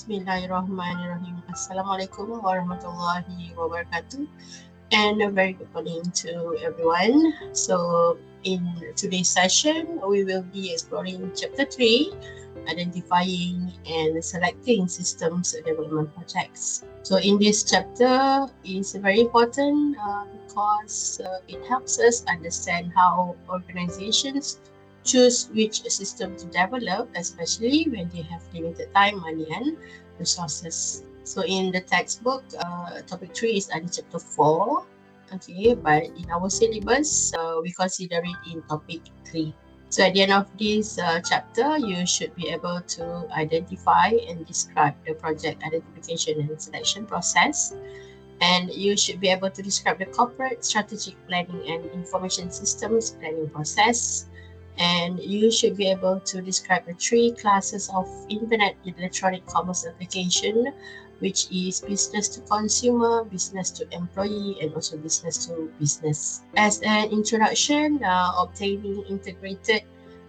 Bismillahirrahmanirrahim. Assalamualaikum warahmatullahi wabarakatuh. And a very good morning to everyone. So, in today's session, we will be exploring Chapter 3, Identifying and Selecting Systems Development Projects. So, in this chapter is very important because it helps us understand how organizations choose which system to develop, especially when they have limited time, money, and resources. So in the textbook, topic 3 is under chapter 4. Okay, but in our syllabus, we consider it in topic 3. So at the end of this chapter, you should be able to identify and describe the project identification and selection process. And you should be able to describe the corporate strategic planning and information systems planning process. And you should be able to describe the 3 classes of internet electronic commerce application, which is business to consumer, business to employee, and also business to business. As an introduction, obtaining integrated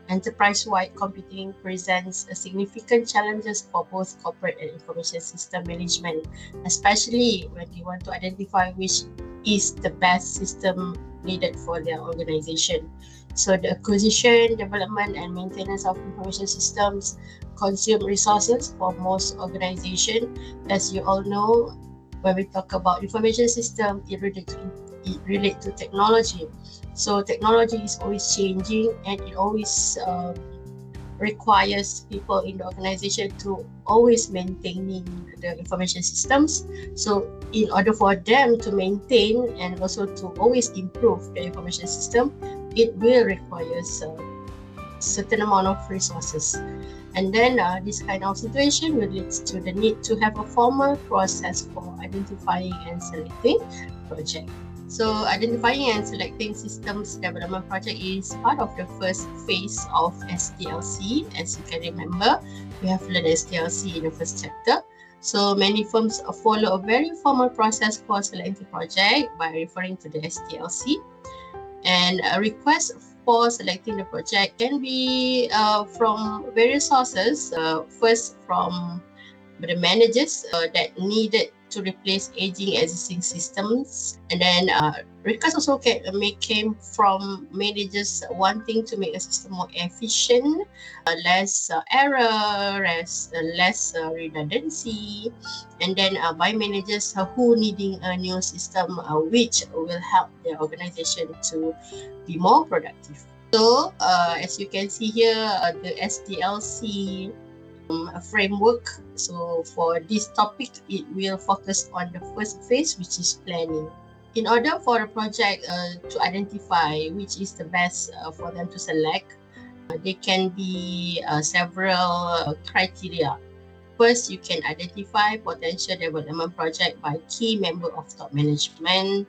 enterprise-wide computing presents significant challenges for both corporate and information system management, especially when they want to identify which is the best system needed for their organization. So the acquisition, development, and maintenance of information systems consume resources for most organizations. As you all know, when we talk about information system, it relates to technology. So technology is always changing, and it always requires people in the organization to always maintaining the information systems. So in order for them to maintain and also to always improve the information system, it will require a certain amount of resources. And then this kind of situation will lead to the need to have a formal process for identifying and selecting project. So identifying and selecting systems development project is part of the first phase of SDLC. As you can remember, we have learned SDLC in the first chapter. So many firms follow a very formal process for selecting project by referring to the SDLC. And a request for selecting the project can be from various sources. First, from the managers that needed to replace aging existing systems, and then requests also came from managers wanting to make a system more efficient, less error, less redundancy, and then by managers who needing a new system which will help their organization to be more productive. So as you can see here, the SDLC framework. So for this topic, it will focus on the first phase, which is planning. In order for a project to identify which is the best for them to select, there can be several criteria. First, you can identify potential development project by key member of top management.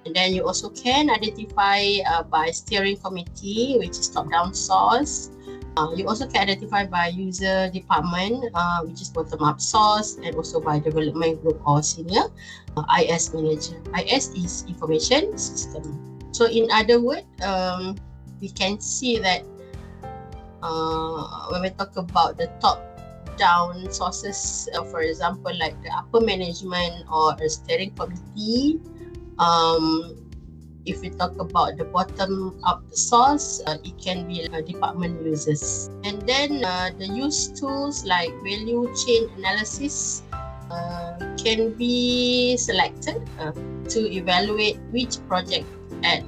And then you also can identify by steering committee, which is top-down source. You also can identify by user department, which is bottom-up source, and also by development group or senior IS manager. IS is information system. So in other words, we can see that when we talk about the top-down sources, for example, like the upper management or a steering committee, if we talk about the bottom up source, it can be department users. And then the use tools like value chain analysis can be selected to evaluate which project add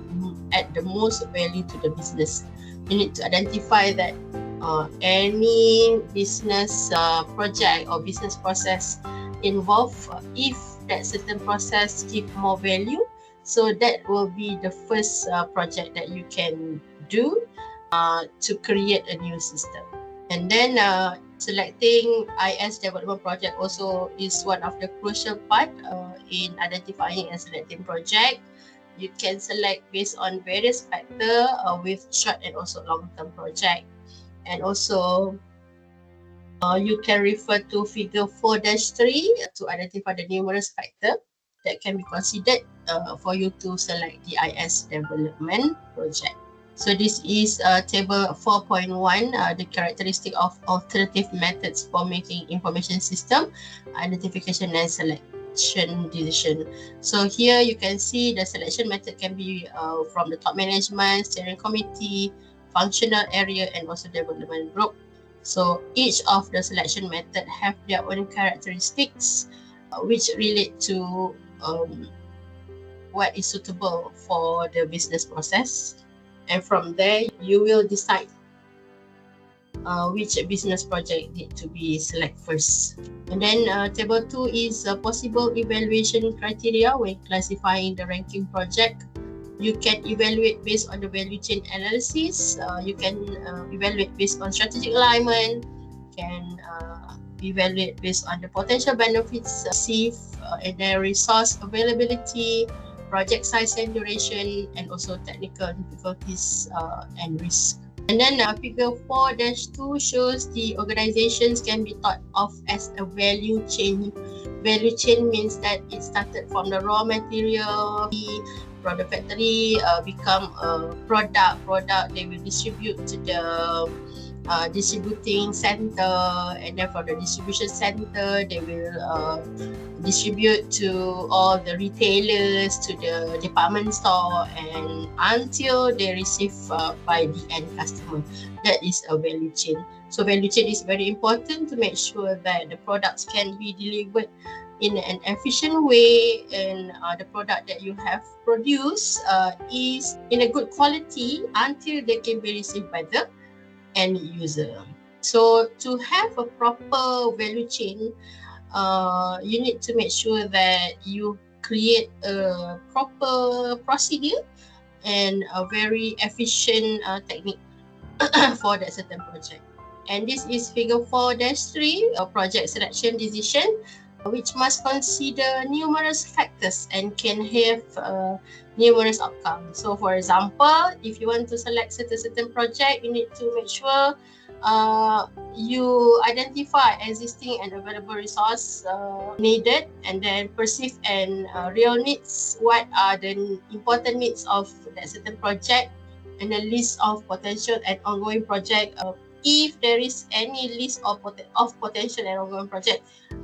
the most value to the business. You need to identify that any business project or business process involved, if that certain process give more value, so that will be the first project that you can do to create a new system. And then selecting IS development project also is one of the crucial part in identifying and selecting project. You can select based on various factors with short and also long-term project. And also you can refer to figure 4-3 to identify the numerous factors that can be considered for you to select the IS development project. So this is table 4.1, the characteristic of alternative methods for making information system identification and selection decision. So here you can see the selection method can be from the top management, steering committee, functional area, and also development group. So each of the selection method have their own characteristics which relate to what is suitable for the business process. And from there, you will decide which business project need to be selected first. And then table 2 is possible evaluation criteria when classifying the ranking project. You can evaluate based on the value chain analysis. You can evaluate based on strategic alignment. Can evaluate based on the potential benefits received and their resource availability, project size and duration, and also technical difficulties and risk. And then figure 4-2 shows the organizations can be thought of as a value chain. Value chain means that it started from the raw material, from the factory, become a product they will distribute to the distributing center, and then from the distribution center they will distribute to all the retailers, to the department store, and until they receive by the end customer. That is a value chain. So value chain is very important to make sure that the products can be delivered in an efficient way, and the product that you have produced is in a good quality until they can be received by the end user. So to have a proper value chain, you need to make sure that you create a proper procedure and a very efficient technique for that certain project. And this is figure 4-3, project selection decision, which must consider numerous factors and can have numerous outcomes. So for example, if you want to select certain project, you need to make sure you identify existing and available resource needed, and then perceive and real needs. What are the important needs of that certain project, and a list of potential and ongoing project. If there is any list of potential and ongoing project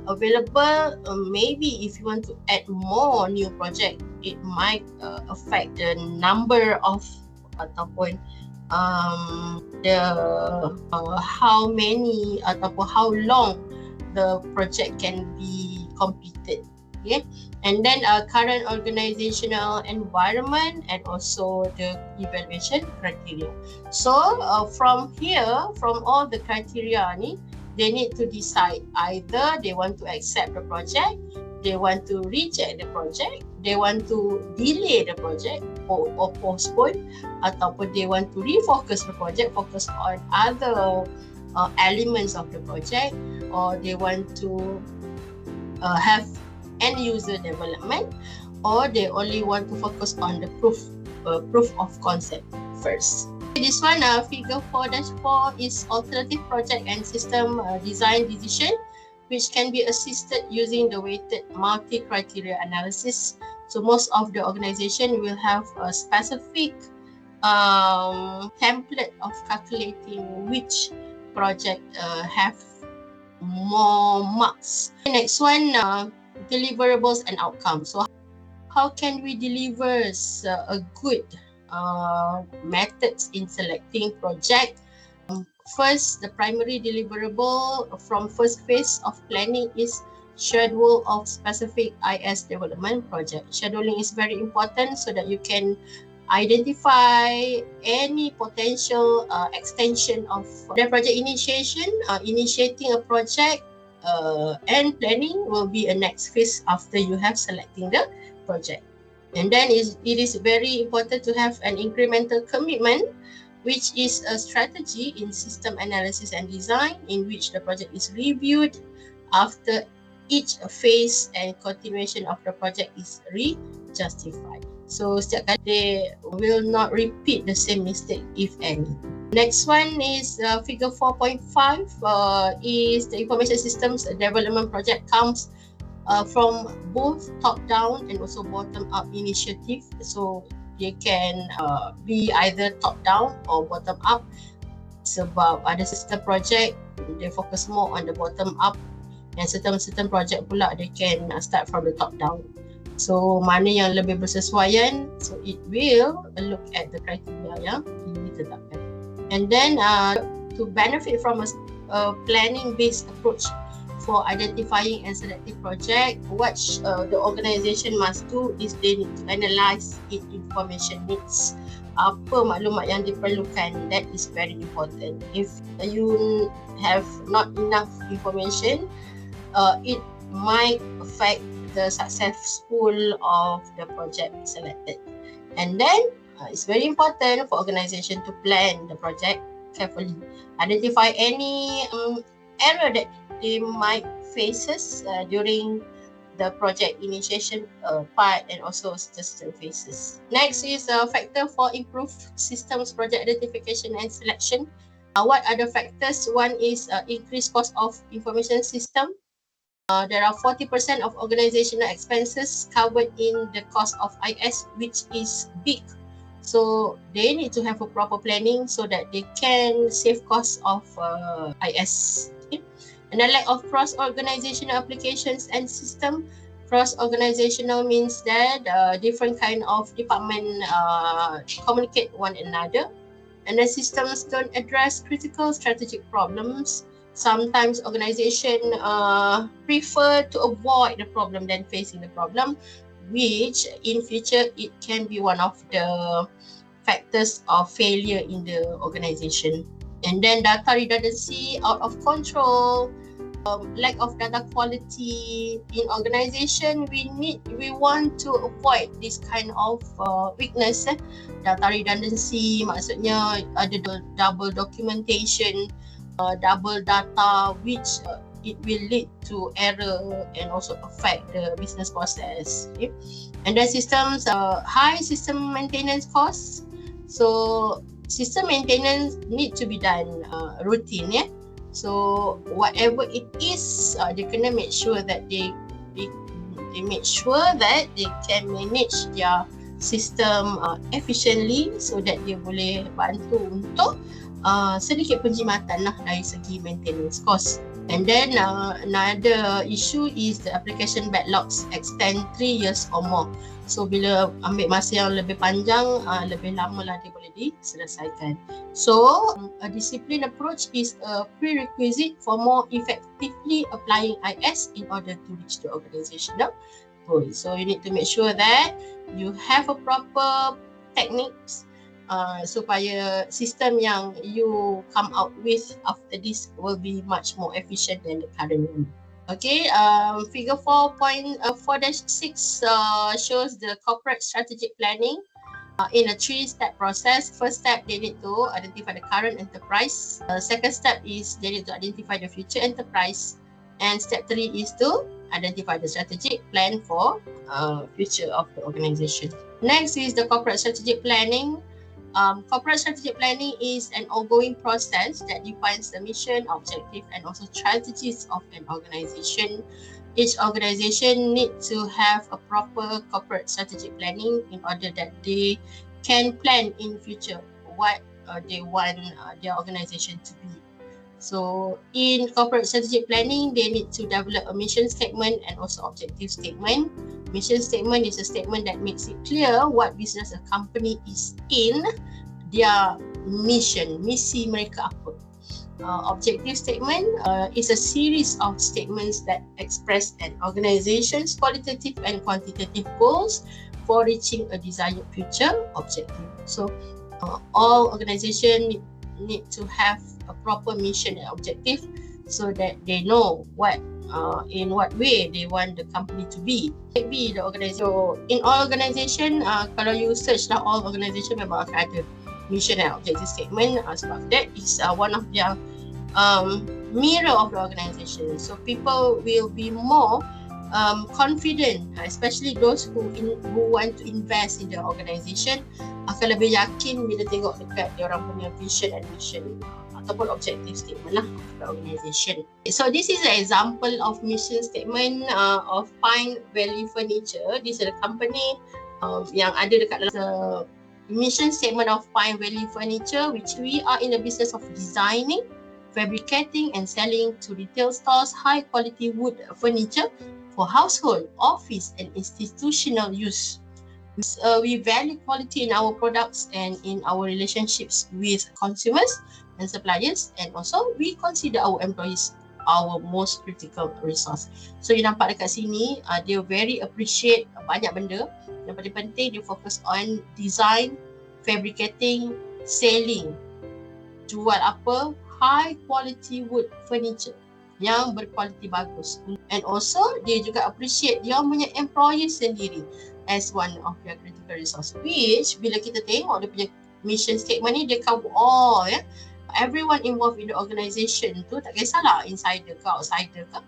available, maybe if you want to add more new project, it might affect the number of ataupun how many ataupun how long the project can be completed. Okay, and then current organizational environment and also the evaluation criteria. So from here, from all the criteria ni, they need to decide either they want to accept the project, they want to reject the project, they want to delay the project or postpone, ataupun they want to refocus the project, focus on other elements of the project, or they want to have end user development, or they only want to focus on the proof of concept first. This one, figure 4-4 is alternative project and system design decision, which can be assisted using the weighted multi-criteria analysis. So most of the organization will have a specific template of calculating which project have more marks. The next one, deliverables and outcomes. So how can we deliver a good methods in selecting project? First, the primary deliverable from first phase of planning is schedule of specific IS development project. Scheduling is very important so that you can identify any potential extension of the project initiation. Initiating a project and planning will be a next phase after you have selecting the project. And then it is very important to have an incremental commitment, which is a strategy in system analysis and design in which the project is reviewed after each phase and continuation of the project is justified. So setiap kali they will not repeat the same mistake if any. Next one is figure 4.5 is the information systems development project comes from both top-down and also bottom-up initiative. So they can be either top down or bottom up. Sebab ada certain project they focus more on the bottom up, and certain project pula they can start from the top down. So mana yang lebih bersesuaian, so it will look at the criteria yang ditetapkan. And then to benefit from a planning based approach for identifying and selecting project, what the organisation must do is they need to analyse its information needs. Apa maklumat yang diperlukan, that is very important. If you have not enough information, it might affect the successful of the project selected. And then it's very important for organisation to plan the project carefully. Identify any error that they might faces during the project initiation part and also certain phases. Next is a factor for improved systems project identification and selection. What are the factors? One is increased cost of information system. There are 40% of organizational expenses covered in the cost of IS, which is big. So they need to have a proper planning so that they can save costs of IS. Okay? And the lack of cross-organizational applications and system. Cross-organizational means that different kind of department communicate one another, and the systems don't address critical strategic problems. Sometimes organization prefer to avoid the problem than facing the problem, which in future it can be one of the factors of failure in the organization. And then data redundancy, out of control, lack of data quality in organization. We want to avoid this kind of weakness. Data redundancy maksudnya ada double documentation, double data, which it will lead to error and also affect the business process. Okay? And then systems, high system maintenance costs. So system maintenance need to be done routine. Yeah. So whatever it is, they kena make sure that they make sure that they can manage their system efficiently, so that dia boleh bantu untuk sedikit penjimatan lah dari segi maintenance cost. And then another issue is the application backlogs extend 3 years or more. So bila ambil masa yang lebih panjang, lebih lama lah dia boleh diselesaikan. So a disciplined approach is a prerequisite for more effectively applying IS in order to reach the organizational goal. So you need to make sure that you have a proper techniques supaya sistem yang you come out with after this will be much more efficient than the current one. Okay, figure 4.4-6 shows the corporate strategic planning in a 3-step process. First step, they need to identify the current enterprise. Second step is they need to identify the future enterprise. And step 3 is to identify the strategic plan for future of the organization. Next is the corporate strategic planning. Corporate strategic planning is an ongoing process that defines the mission, objective, and also strategies of an organization. Each organization needs to have a proper corporate strategic planning in order that they can plan in future what they want their organization to be. So in corporate strategic planning, they need to develop a mission statement and also objective statement. Mission statement is a statement that makes it clear what business a company is in, their mission, misi mereka apa. Objective statement is a series of statements that express an organization's qualitative and quantitative goals for reaching a desired future objective. So all organizations need to have a proper mission and objective so that they know what in what way they want the company to be. Maybe the organization. So in all organization, kalau you search lah, all organization memang akan ada mission and objective statement. Sebab that is one of their mirror of the organization. So people will be more confident, especially those who want to invest in the organization, akan lebih yakin bila tengok dekat dia orang punya vision and mission ataupun objective statement lah of the organization. So this is an example of mission statement of Pine Valley Furniture. This is a company yang ada dekat dalam the mission statement of Pine Valley Furniture, which we are in the business of designing, fabricating and selling to retail stores high quality wood furniture for household, office and institutional use. We value quality in our products and in our relationships with consumers and suppliers, and also we consider our employees our most critical resource. So you nampak dekat sini, dia very appreciate banyak benda. Yang paling penting dia fokus on design, fabricating, selling. Jual apa? High quality wood furniture yang berkualiti bagus. And also dia juga appreciate dia punya employee sendiri as one of their critical resource, which bila kita tengok dia punya mission statement ni, dia cover all, ya, everyone involved in the organisation tu, tak kisahlah insider ke outsider ke,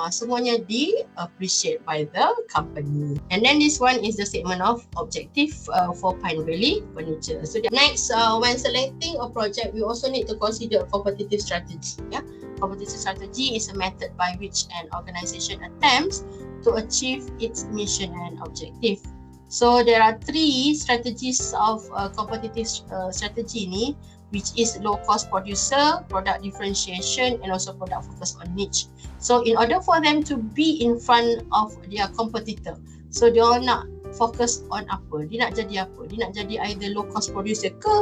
semuanya di-appreciate by the company. And then this one is the statement of objective for Pine Valley Furniture. So next, when selecting a project, we also need to consider a competitive strategy. Yeah? Competitive strategy is a method by which an organisation attempts to achieve its mission and objective. So there are 3 strategies of competitive strategy ni, which is low cost producer, product differentiation and also product focus on niche. So in order for them to be in front of their competitor, so dia nak fokus on apa, dia nak jadi apa, dia nak jadi either low cost producer ke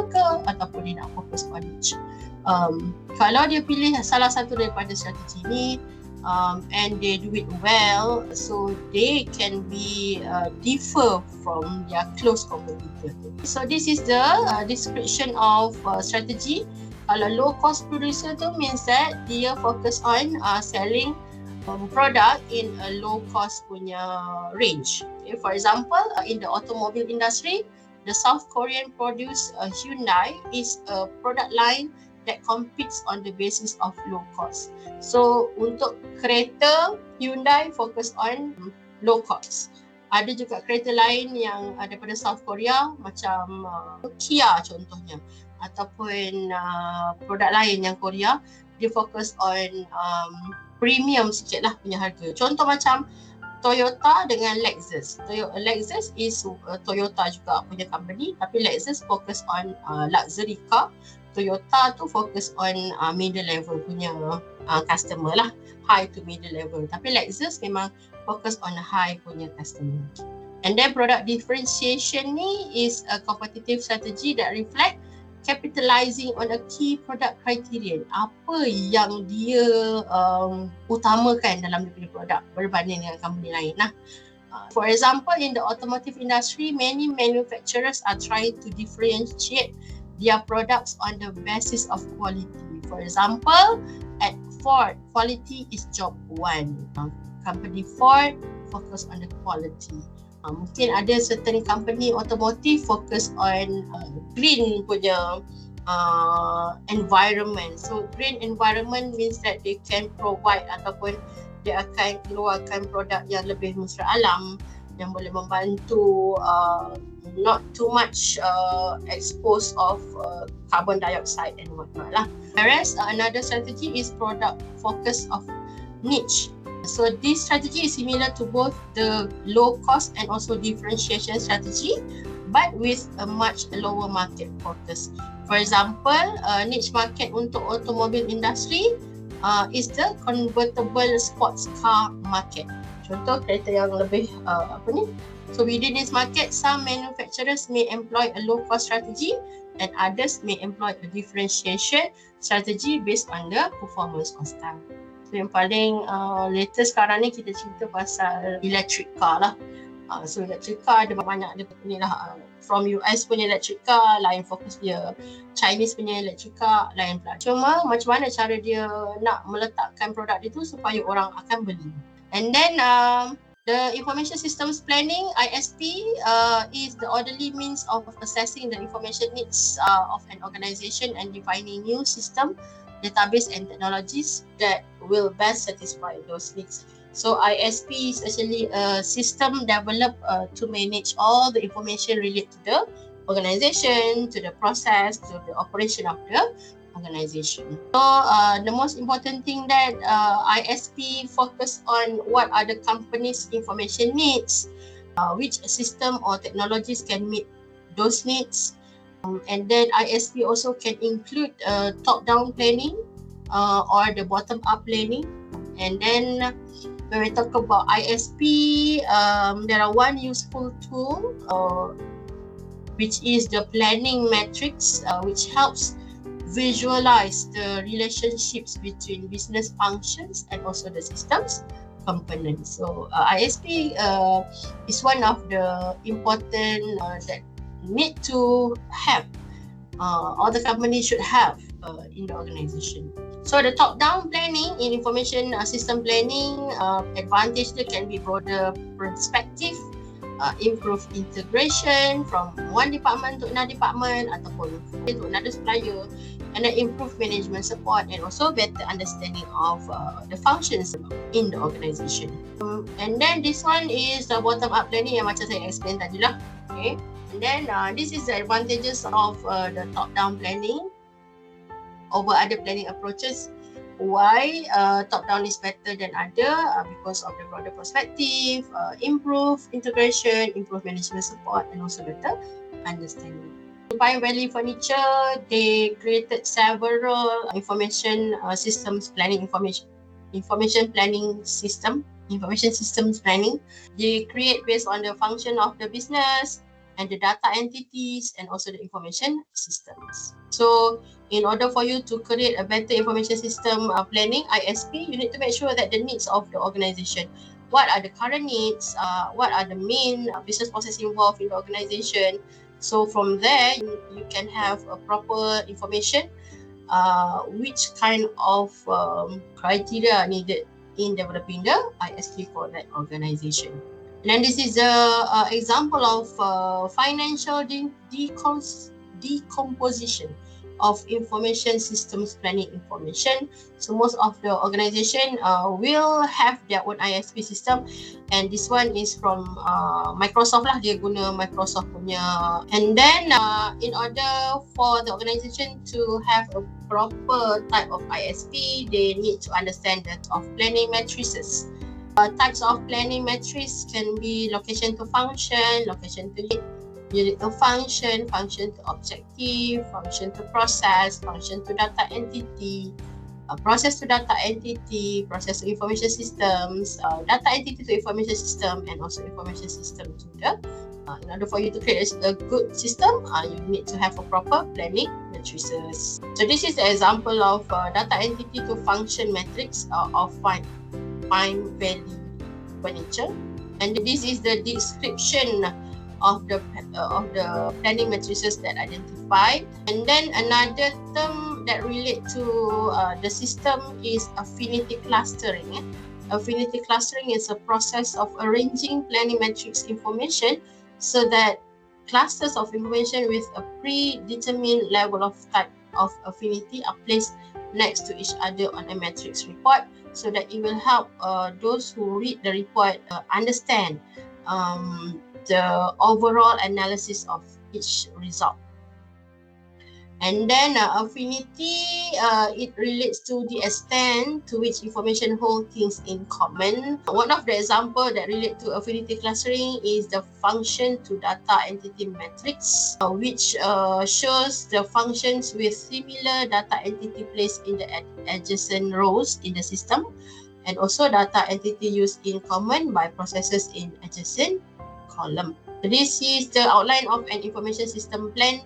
ataupun dia nak fokus on niche. Kalau dia pilih salah satu daripada strategi ni, and they do it well, so they can be differ from their close competitor. So this is the description of strategy. Kalau low cost producer tu means that dia focus on selling product in a low cost punya range. Okay, for example, in the automobile industry, the South Korean produced Hyundai is a product line that competes on the basis of low cost. So untuk kereta, Hyundai focus on low cost. Ada juga kereta lain yang daripada South Korea macam Kia contohnya, ataupun produk lain yang Korea, dia fokus on premium sikit lah punya harga. Contoh macam Toyota dengan Lexus. Lexus is Toyota juga punya company, tapi Lexus fokus on luxury car. Toyota tu fokus on middle level punya customer lah, high to middle level. Tapi Lexus memang fokus on high punya customer. And then product differentiation ni is a competitive strategy that reflect capitalizing on a key product criterion. Apa yang dia utamakan dalam dia punya produk berbanding dengan company lain. For example, in the automotive industry, many manufacturers are trying to differentiate their products on the basis of quality. For example, at Ford, quality is job one. Company Ford focus on the quality. Mungkin ada certain company automotive focus on green punya environment. So green environment means that they can provide ataupun dia akan keluarkan produk yang lebih mesra alam, yang boleh membantu not too much expose of carbon dioxide and whatnot lah. Whereas another strategy is product focus of niche. So this strategy is similar to both the low cost and also differentiation strategy, but with a much lower market focus. For example, niche market untuk automobile industry is the convertible sports car market. Contoh kereta yang lebih So within this market, some manufacturers may employ a low cost strategy and others may employ a differentiation strategy based on the performance or style. So yang paling latest sekarang ni kita cerita pasal electric car lah. So electric car ada banyak dia ni lah. From US punya electric car lain fokus dia, Chinese punya electric car lain pula. Cuma macam mana cara dia nak meletakkan produk dia tu supaya orang akan beli. And then the information systems planning, ISP, is the orderly means of assessing the information needs of an organization and defining new system, database and technologies that will best satisfy those needs. So ISP is actually a system developed to manage all the information related to the organization, to the process, to the operation of the organization. So the most important thing that ISP focus on what are the company's information needs, which system or technologies can meet those needs. And then ISP also can include top-down planning or the bottom-up planning. And then when we talk about ISP, there are one useful tool which is the planning matrix, which helps visualize the relationships between business functions and also the systems components. So ISP is one of the important that need to have, all the companies should have in the organization. So the top-down planning in information system planning, advantage there can be broader perspective, improve integration from one department to another department ataupun to another supplier, and then improve management support and also better understanding of the functions in the organization. And then this one is the bottom-up planning yang macam saya explain tadi lah. Okay. And then this is the advantages of the top-down planning over other planning approaches. Why top-down is better than other? Because of the broader perspective, improve integration, improve management support, and also better understanding. Pine Valley Furniture, they created several information systems planning, information systems planning. They create based on the function of the business and the data entities and also the information systems. So in order for you to create a better information system planning, ISP, you need to make sure that the needs of the organization, what are the current needs, what are the main business process involved in the organization. So from there, you can have a proper information, which kind of criteria needed in developing the ISP for that organization. And then this is an example of financial decomposition of information systems planning information. So most of the organization will have their own ISP system, and this one is from Microsoft lah, dia guna Microsoft punya. And then in order for the organization to have a proper type of ISP, they need to understand that of planning matrices. Types of planning matrix can be location to function, location to unit to function, function to objective, function to process, function to data entity, process to data entity, process to information systems, data entity to information system, and also information system to the. In order for you to create a good system, you need to have a proper planning matrices. So this is the example of data entity to function matrix of Pine Valley Furniture, and this is the description of the planning matrices that identified. And then another term that relate to the system is affinity clustering. Affinity clustering is a process of arranging planning matrix information so that clusters of information with a predetermined level of type of affinity are placed next to each other on a matrix report, so that it will help those who read the report understand the overall analysis of each result. And then affinity, it relates to the extent to which information hold things in common. One of the examples that relate to affinity clustering is the function to data entity matrix, which shows the functions with similar data entity placed in the adjacent rows in the system, and also data entity used in common by processes in adjacent column. This is the outline of an information system plan.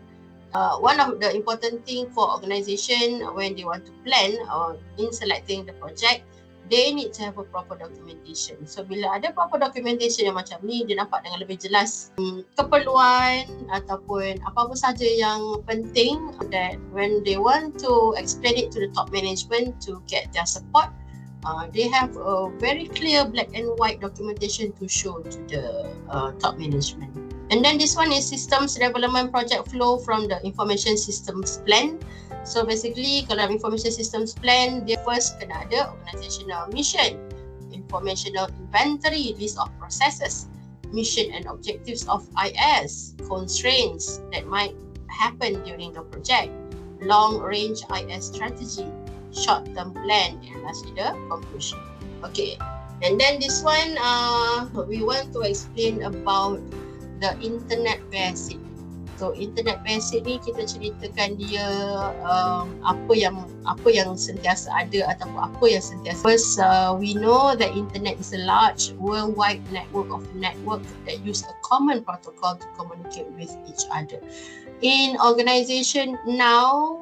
One of the important thing for organization when they want to plan or in selecting the project, they need to have a proper documentation. So bila ada proper documentation yang macam ni, dia nampak dengan lebih jelas keperluan ataupun apa-apa saja yang penting, that when they want to explain it to the top management to get their support, they have a very clear black and white documentation to show to the top management. And then this one is systems development project flow from the information systems plan. So basically, kalau information systems plan, dia first kena ada organizational mission, informational inventory, list of processes, mission and objectives of IS, constraints that might happen during the project, long range IS strategy, short-term plan, and lastly the conclusion. Okay, And then this one, we want to explain about the internet basic. So internet basic ni kita ceritakan dia apa yang sentiasa ada ataupun apa yang sentiasa. First, we know that internet is a large worldwide network that use a common protocol to communicate with each other. In organization now,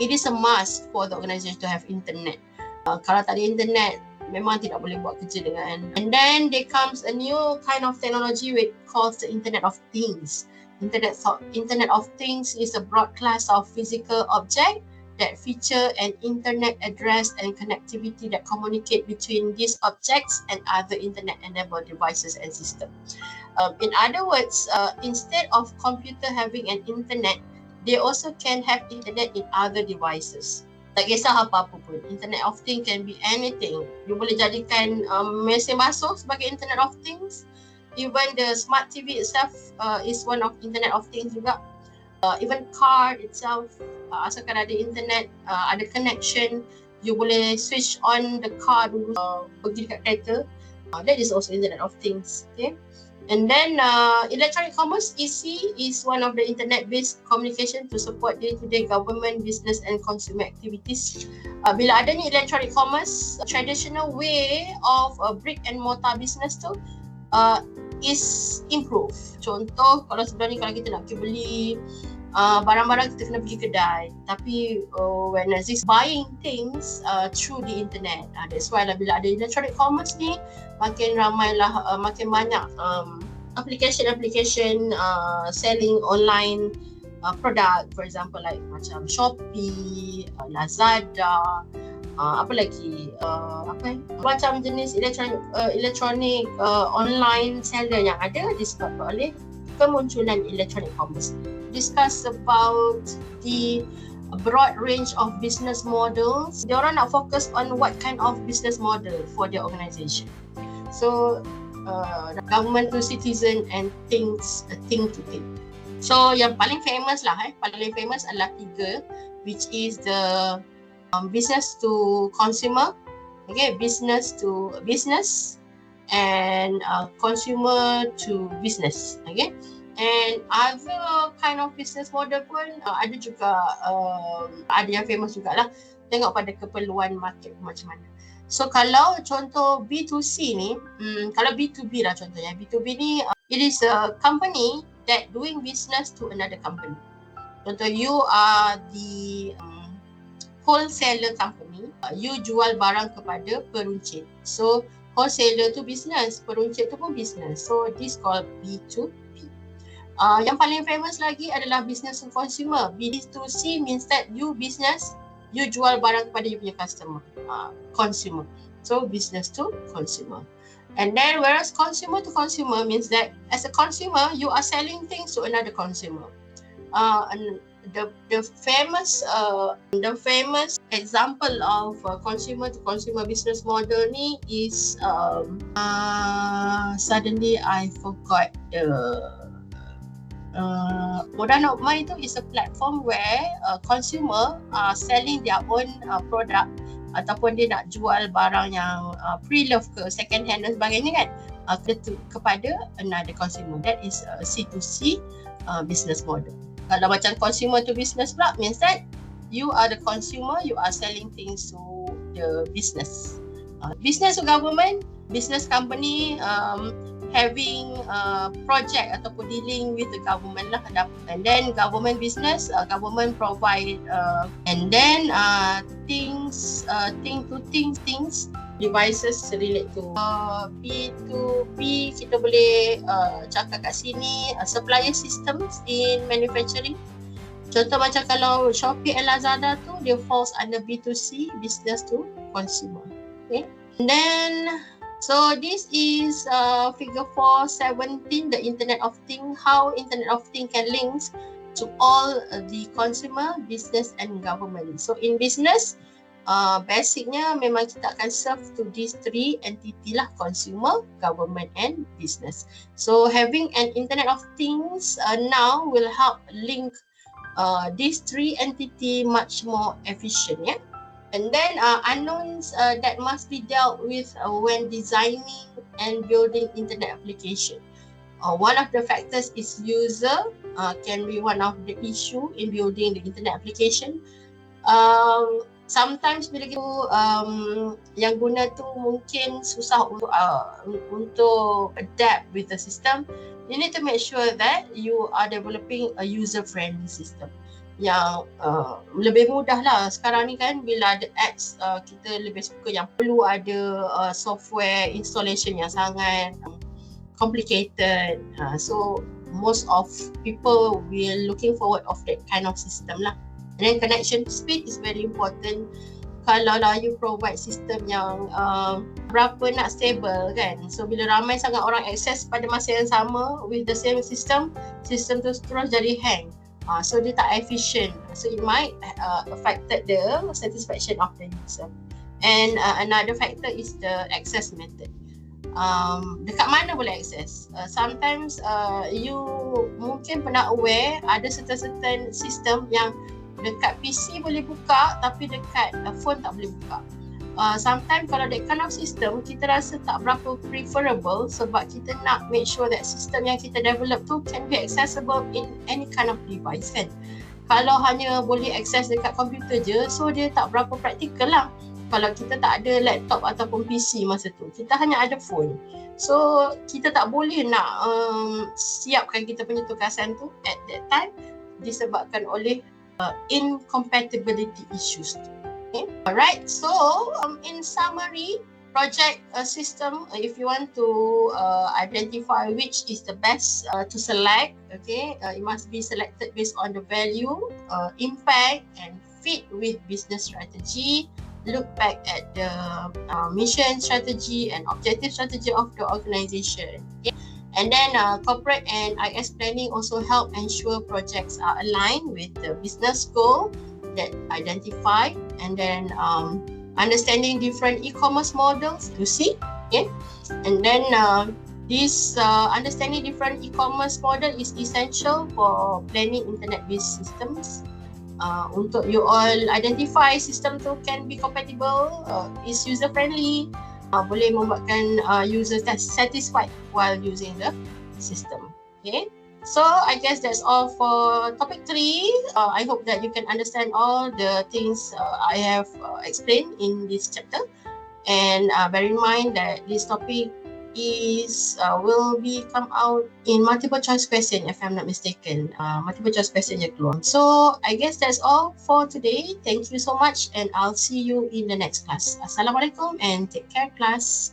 it is a must for the organization to have internet. Kalau tak ada internet, memang tidak boleh buat kerja dengan. And then there comes a new kind of technology which calls the Internet of Things. Internet of Things is a broad class of physical object that feature an internet address and connectivity that communicate between these objects and other internet-enabled devices and systems. In other words, instead of computer having an internet, they also can have internet in other devices. Tak kisah apa-apa pun. Internet of Things can be anything. You boleh jadikan mesin basuh sebagai Internet of Things. Even the smart TV itself is one of Internet of Things juga. Even car itself, asalkan ada internet, ada connection, you boleh switch on the car dulu, pergi dekat kereta. That is also Internet of Things. Okay. And then electronic commerce (EC) is one of the internet-based communication to support day-to-day government, business and consumer activities. Bila adanya electronic commerce, traditional way of brick and mortar business tu is improve. Contoh, kalau sebelum ni kalau kita nak pergi beli barang-barang, kita kena pergi kedai. Tapi when this buying things through the internet, that's why lah bila ada electronic commerce ni, makin ramailah, makin banyak application selling online product, for example like macam Shopee, Lazada, apa lagi, macam jenis electronic online seller yang ada disebabkan oleh kemunculan electronic commerce. Discuss about the broad range of business models. Diorang nak fokus on what kind of business model for their organization. So government to citizen and thing to thing. So yang paling famous lah, paling famous adalah 3, which is the business to consumer, okay, business to business, and consumer to business, okay. And other kind of business model pun ada juga, ada yang famous jugalah. Tengok pada keperluan market macam mana. So kalau contoh B2C ni, kalau B2B lah contohnya. B2B ni, it is a company that doing business to another company. Contoh, you are the wholesaler company, you jual barang kepada peruncit. So wholesaler tu business, peruncit tu pun business. So this called B2B. Yang paling famous lagi adalah business to consumer. B2C means that you business, you jual barang kepada you punya customer, consumer. So business to consumer. And then whereas consumer to consumer means that as a consumer, you are selling things to another consumer. And the famous example of consumer to consumer business model ni is suddenly I forgot the Modern itu is a platform where consumer are selling their own product ataupun dia nak jual barang yang pre-loved ke second hand dan sebagainya kan, kepada another consumer. That is C2C business model. Kalau macam consumer to business pula means that you are the consumer, you are selling things to the business. Business to government, business company having project ataupun dealing with the government lah. And then government business, government provide and then things devices relate to B2B. Kita boleh cakap kat sini supplier systems in manufacturing. Contoh macam kalau Shopee and Lazada tu, dia falls under B2C, business to consumer. Okay. And then so this is figure 417, the Internet of Things, how Internet of Things can link to all the consumer, business and government. So in business, basicnya memang kita akan serve to these 3 entity lah, consumer, government and business. So having an Internet of Things now will help link these 3 entity much more efficient, yeah. And then unknowns that must be dealt with when designing and building internet application. One of the factors is user can be one of the issue in building the internet application. Sometimes bila kita yang guna tu mungkin susah untuk adapt with the system, you need to make sure that you are developing a user friendly system yang lebih mudah lah. Sekarang ni kan bila ada apps, kita lebih suka yang perlu ada software installation yang sangat complicated. So most of people will looking forward of that kind of system lah. And then connection speed is very important. Kalau lah you provide sistem yang berapa nak stable kan. So bila ramai sangat orang access pada masa yang sama with the same system, sistem tu terus jadi hang. So dia tak efficient. So it might affected the satisfaction of the user. And another factor is the access method. Dekat mana boleh access? Sometimes you mungkin pernah aware ada certain sistem yang dekat PC boleh buka tapi dekat phone tak boleh buka. Sometimes kalau that kind of system kita rasa tak berapa preferable sebab kita nak make sure that system yang kita develop tu can be accessible in any kind of device kan. Kalau hanya boleh access dekat komputer je, so dia tak berapa practical lah. Kalau kita tak ada laptop ataupun PC masa tu, kita hanya ada phone. So kita tak boleh nak siapkan kita punya tugasan tu at that time disebabkan oleh incompatibility issues. Okay. Alright, so in summary, project system, if you want to identify which is the best to select, okay, it must be selected based on the value, impact and fit with business strategy. Look back at the mission strategy and objective strategy of the organization. Okay. And then corporate and IS planning also help ensure projects are aligned with the business goal that identified, and then understanding different e-commerce models to see. Okay. And then this understanding different e-commerce model is essential for planning internet-based systems. Untuk you all identify system tu can be compatible, is user friendly, boleh membuatkan user satisfied while using the system. Okay, so I guess that's all for topic 3. I hope that you can understand all the things I have explained in this chapter, and bear in mind that this topic is will be come out in multiple choice question if I'm not mistaken. Multiple choice question je keluar. So I guess that's all for today. Thank you so much and I'll see you in the next class. Assalamualaikum and take care class.